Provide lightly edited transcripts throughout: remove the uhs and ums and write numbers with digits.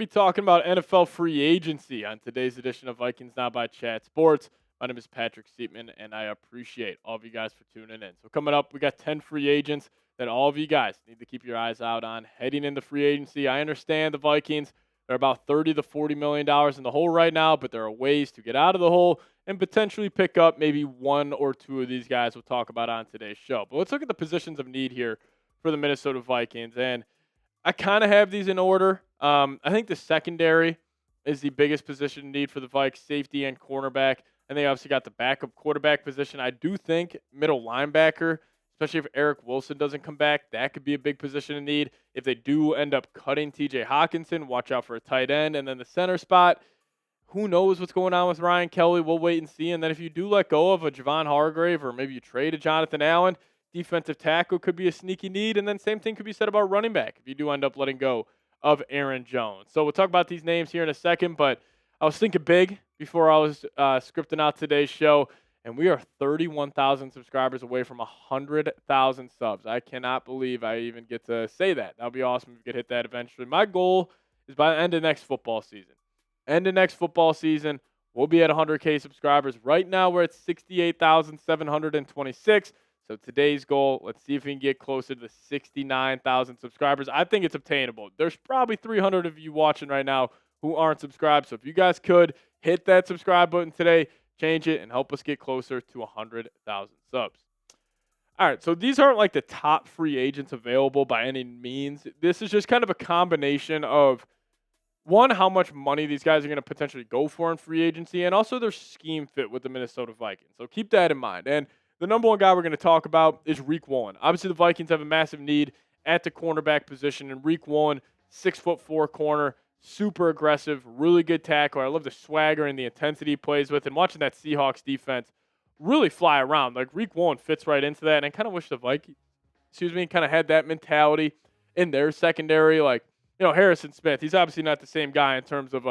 to be talking about NFL free agency on today's edition of Vikings Now by Chat Sports. My name is Patrick Siepman, and I appreciate all of you guys for tuning in. So coming up, we got 10 free agents that all of you guys need to keep your eyes out on heading into free agency. I understand the Vikings, they're about $30 to $40 million in the hole right now, but there are ways to get out of the hole and potentially pick up maybe one or two of these guys we'll talk about on today's show. But let's look at the positions of need here for the Minnesota Vikings. And I kind of have these in order. I think the secondary is the biggest position need for the Vikes, safety and cornerback. And they obviously got the backup quarterback position. I do think middle linebacker, especially if Riq Woolen doesn't come back, that could be a big position in need. If they do end up cutting TJ Hawkinson, watch out for a tight end. And then the center spot, who knows what's going on with Ryan Kelly? We'll wait and see. And then if you do let go of a Javon Hargrave or maybe you trade a Jonathan Allen, defensive tackle could be a sneaky need. And then same thing could be said about running back if you do end up letting go of Aaron Jones. So we'll talk about these names here in a second, but I was thinking big before I was scripting out today's show, and we are 31,000 subscribers away from 100,000 subs. I cannot believe I even get to say that. That would be awesome if we could hit that eventually. My goal is by the end of next football season. End of next football season, we'll be at 100K subscribers. Right now, we're at 68,726. So today's goal, let's see if we can get closer to the 69,000 subscribers. I think it's obtainable. There's probably 300 of you watching right now who aren't subscribed. So if you guys could hit that subscribe button today, change it, and help us get closer to 100,000 subs. All right, so these aren't like the top free agents available by any means. This is just kind of a combination of, one, how much money these guys are going to potentially go for in free agency, and also their scheme fit with the Minnesota Vikings. So keep that in mind. And the number one guy we're going to talk about is Riq Woolen. Obviously, the Vikings have a massive need at the cornerback position, and Riq Woolen, 6'4" corner, super aggressive, really good tackler. I love the swagger and the intensity he plays with, and watching that Seahawks defense really fly around. Like, Riq Woolen fits right into that, and I kind of wish the Vikings, kind of had that mentality in their secondary. Like, Harrison Smith, he's obviously not the same guy in terms of,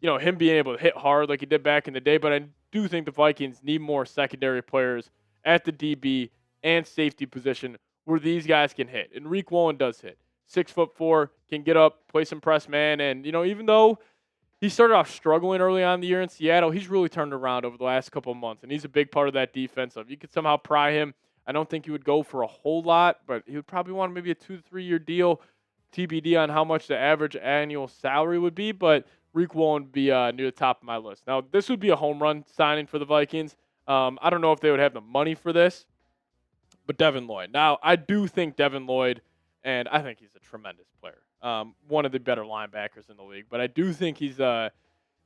him being able to hit hard like he did back in the day, but I do think the Vikings need more secondary players at the DB and safety position where these guys can hit. And Riq Woolen does hit. 6'4", can get up, play some press man. And, even though he started off struggling early on in the year in Seattle, he's really turned around over the last couple of months. And he's a big part of that defense. So if you could somehow pry him, I don't think he would go for a whole lot, but he would probably want maybe a 2 to 3 year deal. TBD on how much the average annual salary would be, but Riq Woolen would be near the top of my list. Now, this would be a home run signing for the Vikings. I don't know if they would have the money for this, but Devin Lloyd. Now, I do think Devin Lloyd, and I think he's a tremendous player, one of the better linebackers in the league, but I do think he's a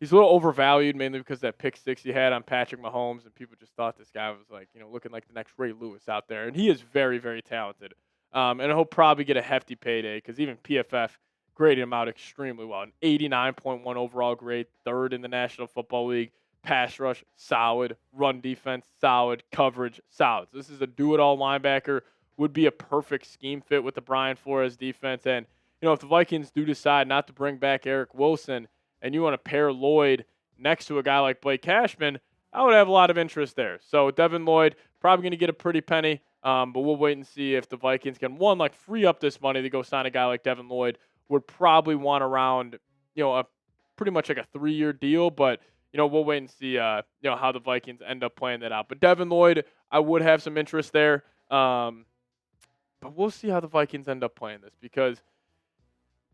little overvalued, mainly because that pick six he had on Patrick Mahomes, and people just thought this guy was like, looking like the next Ray Lewis out there, and he is very, very talented. And he'll probably get a hefty payday because even PFF graded him out extremely well. An 89.1 overall grade, third in the National Football League. Pass rush, solid. Run defense, solid. Coverage, solid. So this is a do-it-all linebacker. Would be a perfect scheme fit with the Brian Flores defense. And, if the Vikings do decide not to bring back Riq Woolen and you want to pair Lloyd next to a guy like Blake Cashman, I would have a lot of interest there. So Devin Lloyd, probably going to get a pretty penny. But we'll wait and see if the Vikings can, free up this money to go sign a guy like Devin Lloyd. Would probably want around, pretty much like a 3 year deal. But, we'll wait and see, how the Vikings end up playing that out. But Devin Lloyd, I would have some interest there. But we'll see how the Vikings end up playing this because,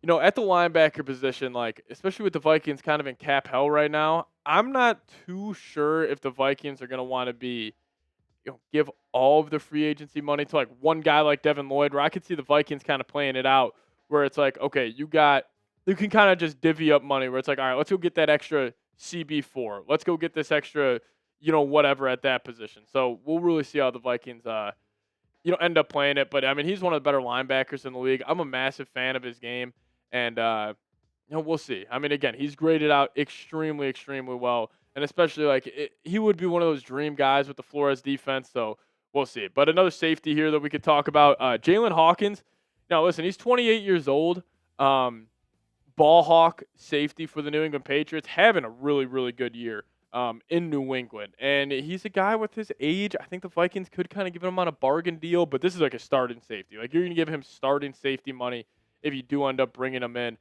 at the linebacker position, especially with the Vikings kind of in cap hell right now, I'm not too sure if the Vikings are going to want to be, give all of the free agency money to one guy like Devin Lloyd, where I could see the Vikings kind of playing it out where it's like, okay, you can kind of just divvy up money where it's like, all right, let's go get that extra CB4. Let's go get this extra, whatever at that position. So we'll really see how the Vikings, end up playing it. But, he's one of the better linebackers in the league. I'm a massive fan of his game. And, we'll see. Again, he's graded out extremely, extremely well. And especially, he would be one of those dream guys with the Flores defense, so we'll see. But another safety here that we could talk about, Jaylinn Hawkins. Now, listen, he's 28 years old, ball hawk safety for the New England Patriots, having a really, really good year in New England. And he's a guy with his age. I think the Vikings could kind of give him on a bargain deal, but this is like a starting safety. You're going to give him starting safety money if you do end up bringing him in.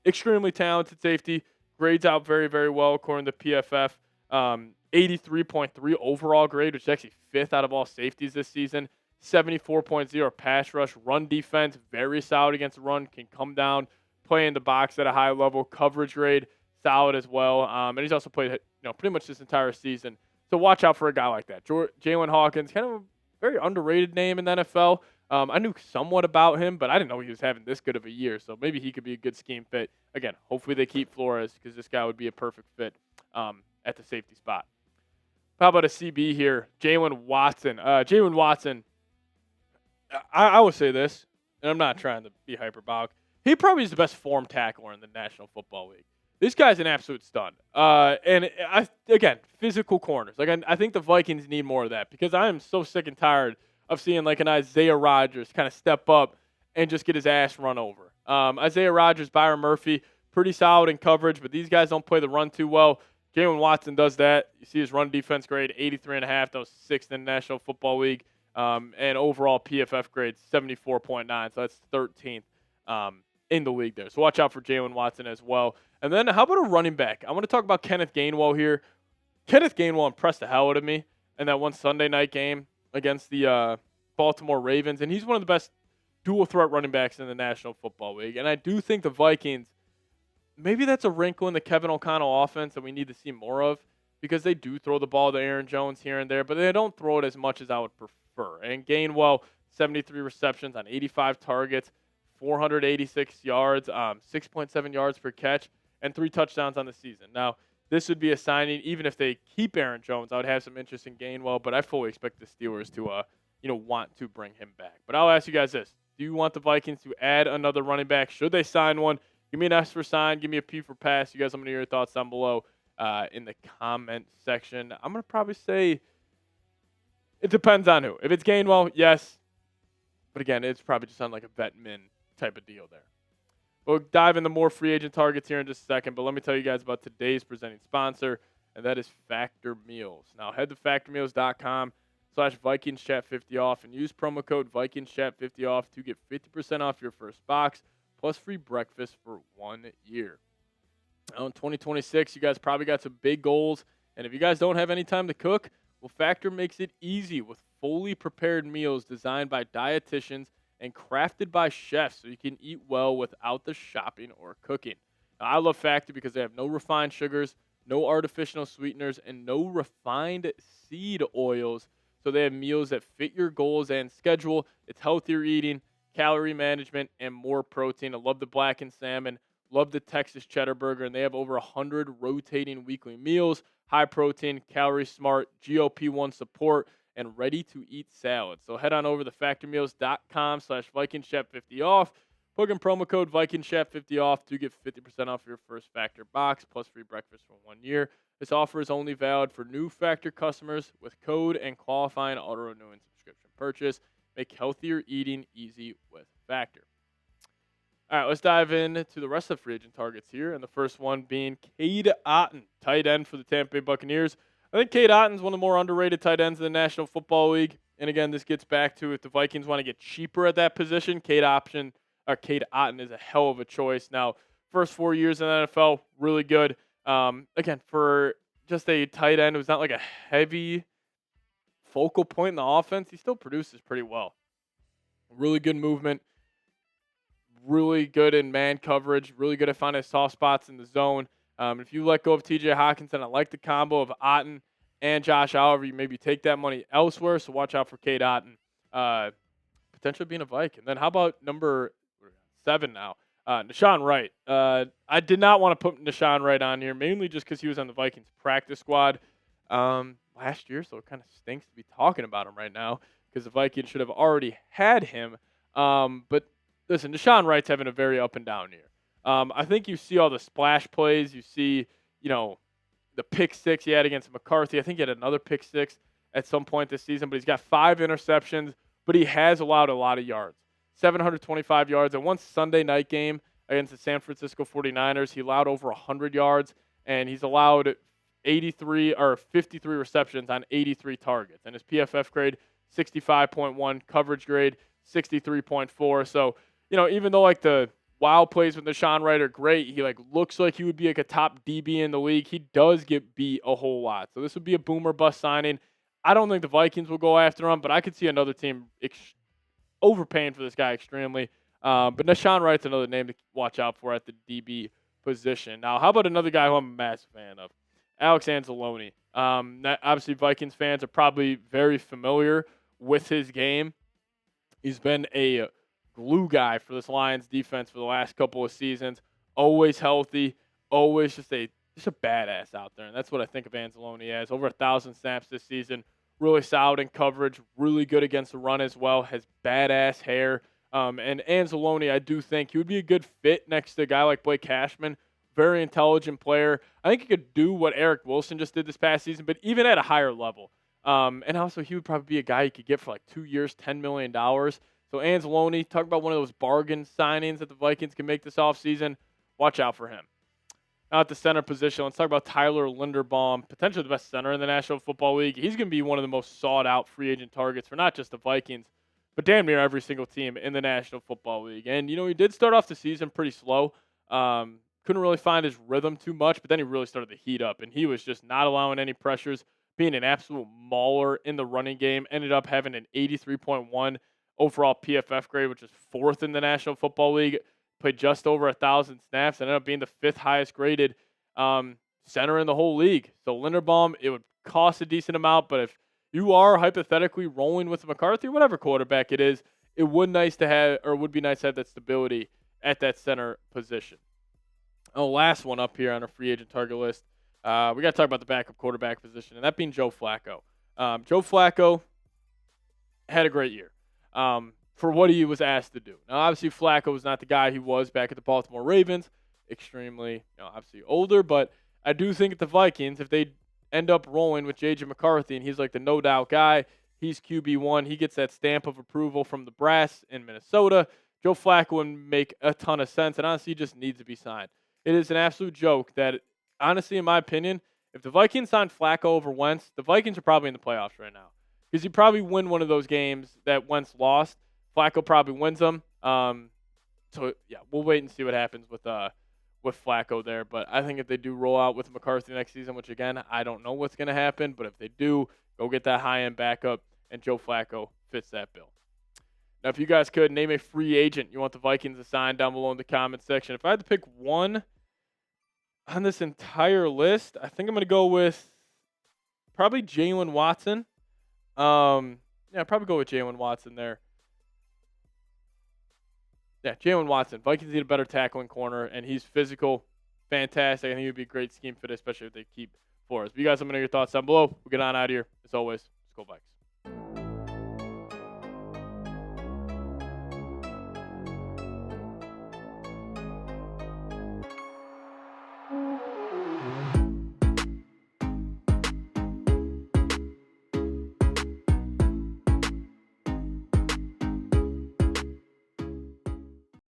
Extremely talented safety. Grades out very, very well according to PFF. 83.3 overall grade, which is actually 5th out of all safeties this season. 74.0 pass rush. Run defense, very solid against the run. Can come down, play in the box at a high level. Coverage grade, solid as well. And he's also played, pretty much this entire season. So watch out for a guy like that. Jaylinn Hawkins, kind of a very underrated name in the NFL. I knew somewhat about him, but I didn't know he was having this good of a year. So maybe he could be a good scheme fit. Again, hopefully they keep Flores because this guy would be a perfect fit at the safety spot. How about a CB here? Jaylen Watson. Jaylen Watson, I will say this, and I'm not trying to be hyperbolic. He probably is the best form tackler in the National Football League. This guy's an absolute stud. Again, physical corners. I think the Vikings need more of that because I am so sick and tired of seeing like an Isaiah Rodgers kind of step up and just get his ass run over. Isaiah Rodgers, Byron Murphy, pretty solid in coverage, but these guys don't play the run too well. Jaylen Watson does that. You see his run defense grade, 83.5. That was 6th in the National Football League. And overall PFF grade, 74.9. So that's 13th in the league there. So watch out for Jaylen Watson as well. And then how about a running back? I want to talk about Kenneth Gainwell here. Kenneth Gainwell impressed the hell out of me in that one Sunday night game against the Baltimore Ravens. And he's one of the best dual threat running backs in the National Football League. And I do think the Vikings, maybe that's a wrinkle in the Kevin O'Connell offense that we need to see more of because they do throw the ball to Aaron Jones here and there, but they don't throw it as much as I would prefer. And Gainwell, 73 receptions on 85 targets, 486 yards, 6.7 yards per catch, and 3 touchdowns on the season. Now, this would be a signing. Even if they keep Aaron Jones, I would have some interest in Gainwell, but I fully expect the Steelers to, want to bring him back. But I'll ask you guys this. Do you want the Vikings to add another running back? Should they sign one? Give me an S for sign. Give me a P for pass. You guys, let me know your thoughts down below in the comment section. I'm going to probably say it depends on who. If it's Gainwell, yes. But again, it's probably just on like a vet min type of deal there. We'll dive into more free agent targets here in just a second, but let me tell you guys about today's presenting sponsor, and that is Factor Meals. Now, head to factormeals.com/VikingsChat50 off and use promo code VikingsChat50 off to get 50% off your first box plus free breakfast for 1 year. Now, in 2026, you guys probably got some big goals, and if you guys don't have any time to cook, well, Factor makes it easy with fully prepared meals designed by dietitians and crafted by chefs so you can eat well without the shopping or cooking. Now, I love Factor because they have no refined sugars, no artificial sweeteners, and no refined seed oils. So they have meals that fit your goals and schedule. It's healthier eating, calorie management, and more protein. I love the blackened salmon, love the Texas cheddar burger, and they have over 100 rotating weekly meals, high protein, calorie smart, GLP-1 support, and ready-to-eat salads. So head on over to factormeals.com/VikingsChat50 off. Plug in promo code VikingsChat50 off to get 50% off your first Factor box plus free breakfast for 1 year. This offer is only valid for new Factor customers with code and qualifying auto-renewing subscription purchase. Make healthier eating easy with Factor. All right, let's dive into the rest of the free agent targets here, and the first one being Cade Otton, tight end for the Tampa Bay Buccaneers. I think Cade Otton's one of the more underrated tight ends in the National Football League. And again, this gets back to if the Vikings want to get cheaper at that position, Cade Otton is a hell of a choice. Now, first 4 years in the NFL, really good. Again, for just a tight end who's not like a heavy focal point in the offense, he still produces pretty well. Really good movement, really good in man coverage, really good at finding soft spots in the zone. If you let go of TJ Hawkinson, I like the combo of Otton and Josh Oliver. You maybe take that money elsewhere, so watch out for Cade Otton, potentially being a Viking. And then how about number 7 now? Nahshon Wright. I did not want to put Nahshon Wright on here, mainly just because he was on the Vikings practice squad last year, so it kind of stinks to be talking about him right now because the Vikings should have already had him. But listen, Nahshon Wright's having a very up and down year. I think you see all the splash plays. You see, the pick six he had against McCarthy. I think he had another pick six at some point this season, but he's got 5 interceptions, but he has allowed a lot of yards. 725 yards. And one Sunday night game against the San Francisco 49ers, he allowed over 100 yards, and he's allowed 53 or 53 receptions on 83 targets. And his PFF grade, 65.1, coverage grade, 63.4. So, even though like the Wild plays with Nahshon Wright are great. He looks like he would be a top DB in the league. He does get beat a whole lot. So this would be a boomer bust signing. I don't think the Vikings will go after him, but I could see another team overpaying for this guy extremely. But Nahshon Wright's another name to watch out for at the DB position. Now, how about another guy who I'm a massive fan of? Alex Anzalone. Obviously, Vikings fans are probably very familiar with his game. He's been a glue guy for this Lions defense for the last couple of seasons. Always healthy, always just a badass out there. And that's what I think of Anzalone as. Over 1,000 snaps this season. Really solid in coverage. Really good against the run as well. Has badass hair. And Anzalone, I do think he would be a good fit next to a guy like Blake Cashman. Very intelligent player. I think he could do what Riq Woolen just did this past season, but even at a higher level. And also, he would probably be a guy you could get for 2 years, $10 million. So Anzalone, talk about one of those bargain signings that the Vikings can make this offseason. Watch out for him. Now at the center position, let's talk about Tyler Linderbaum, potentially the best center in the National Football League. He's going to be one of the most sought-out free agent targets for not just the Vikings, but damn near every single team in the National Football League. And, he did start off the season pretty slow. Couldn't really find his rhythm too much, but then he really started to heat up, and he was just not allowing any pressures, being an absolute mauler in the running game, ended up having an 83.1 overall PFF grade, which is 4th in the National Football League, played just over 1,000 snaps, ended up being the 5th highest graded center in the whole league. So Linderbaum, it would cost a decent amount, but if you are hypothetically rolling with McCarthy or whatever quarterback it is, it would be nice to have that stability at that center position. Oh, last one up here on our free agent target list. We got to talk about the backup quarterback position, and that being Joe Flacco. Joe Flacco had a great year for what he was asked to do. Now, obviously, Flacco was not the guy he was back at the Baltimore Ravens. Extremely, obviously older, but I do think at the Vikings, if they end up rolling with J.J. McCarthy, and he's the no-doubt guy, he's QB1, he gets that stamp of approval from the brass in Minnesota, Joe Flacco would make a ton of sense, and honestly, he just needs to be signed. It is an absolute joke that, honestly, in my opinion, if the Vikings signed Flacco over Wentz, the Vikings are probably in the playoffs right now. Because you probably win one of those games that Wentz lost. Flacco probably wins them. So, yeah, we'll wait and see what happens with Flacco there. But I think if they do roll out with McCarthy next season, which, again, I don't know what's going to happen, but if they do, go get that high-end backup, and Joe Flacco fits that bill. Now, if you guys could, name a free agent you want the Vikings to sign down below in the comment section. If I had to pick one on this entire list, I think I'm going to go with probably Jaylen Watson. Probably go with Jaylen Watson there. Yeah, Jaylen Watson. Vikings need a better tackling corner, and he's physical, fantastic. I think he'd be a great scheme fit, especially if they keep Flores. But you guys, let me know your thoughts down below. We'll get on out of here. As always, let's go Vikes.